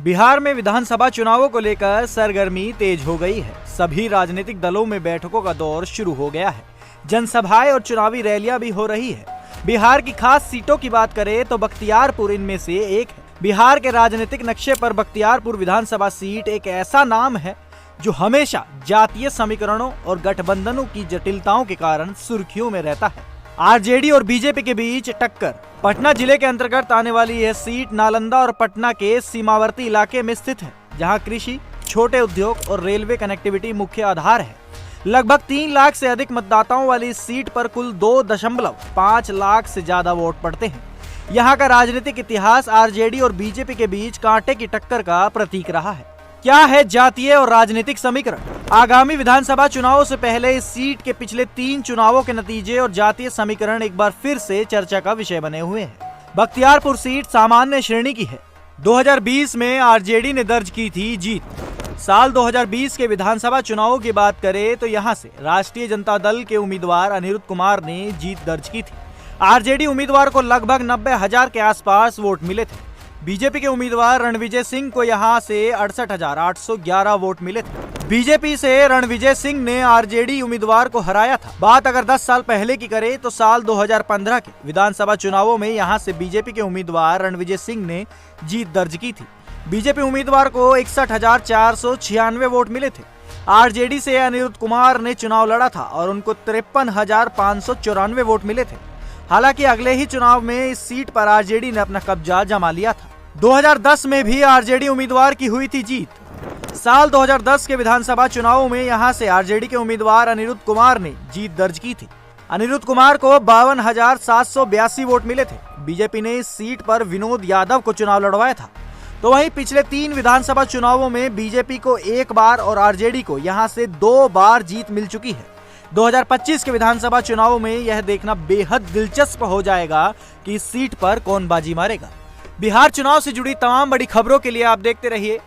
बिहार में विधानसभा चुनावों को लेकर सरगर्मी तेज हो गई है। सभी राजनीतिक दलों में बैठकों का दौर शुरू हो गया है। जनसभाएं और चुनावी रैलियां भी हो रही है। बिहार की खास सीटों की बात करें तो बख्तियारपुर इनमें से एक है। बिहार के राजनीतिक नक्शे पर बख्तियारपुर विधानसभा सीट एक ऐसा नाम है जो हमेशा जातीय समीकरणों और गठबंधनों की जटिलताओं के कारण सुर्खियों में रहता है। आरजेडी और बीजेपी के बीच टक्कर। पटना जिले के अंतर्गत आने वाली यह सीट नालंदा और पटना के सीमावर्ती इलाके में स्थित है, जहां कृषि, छोटे उद्योग और रेलवे कनेक्टिविटी मुख्य आधार है। लगभग 3 लाख से अधिक मतदाताओं वाली इस सीट पर कुल 2.5 लाख से ज्यादा वोट पड़ते हैं। यहाँ का राजनीतिक इतिहास आरजेडी और बीजेपी के बीच कांटे की टक्कर का प्रतीक रहा है। क्या है जातीय और राजनीतिक समीकरण? आगामी विधानसभा चुनावों से पहले इस सीट के पिछले 3 चुनावों के नतीजे और जातीय समीकरण एक बार फिर से चर्चा का विषय बने हुए हैं। बख्तियारपुर सीट सामान्य श्रेणी की है। 2020 में आरजेडी ने दर्ज की थी जीत। साल 2020 के विधानसभा चुनावों की बात करें तो यहां से राष्ट्रीय जनता दल के उम्मीदवार अनिरुद्ध कुमार ने जीत दर्ज की थी। आरजेडी उम्मीदवार को लगभग 90,000 के आसपास वोट मिले थे। बीजेपी के उम्मीदवार रणविजय सिंह को यहां से 68,811 वोट मिले थे। बीजेपी से रणविजय सिंह ने आरजेडी उम्मीदवार को हराया था। बात अगर 10 साल पहले की करें तो साल 2015 के विधानसभा चुनावों में यहां से बीजेपी के उम्मीदवार रणविजय सिंह ने जीत दर्ज की थी। बीजेपी उम्मीदवार को 61,496 वोट मिले थे। आरजेडी से अनिरुद्ध कुमार ने चुनाव लड़ा था और उनको 53,594 वोट मिले थे। हालांकि अगले ही चुनाव में इस सीट पर आरजेडी ने अपना कब्जा जमा लिया था। 2010 में भी आरजेडी उम्मीदवार की हुई थी जीत। साल 2010 के विधानसभा चुनावों में यहां से आरजेडी के उम्मीदवार अनिरुद्ध कुमार ने जीत दर्ज की थी। अनिरुद्ध कुमार को 52,782 वोट मिले थे। बीजेपी ने इस सीट पर विनोद यादव को चुनाव लड़वाया था। तो वहीं पिछले 3 विधानसभा चुनावों में बीजेपी को 1 बार और आरजेडी को यहां से 2 बार जीत मिल चुकी है। 2025 के विधानसभा चुनावों में यह देखना बेहद दिलचस्प हो जाएगा कि इस सीट पर कौन बाजी मारेगा। बिहार चुनाव से जुड़ी तमाम बड़ी खबरों के लिए आप देखते रहिए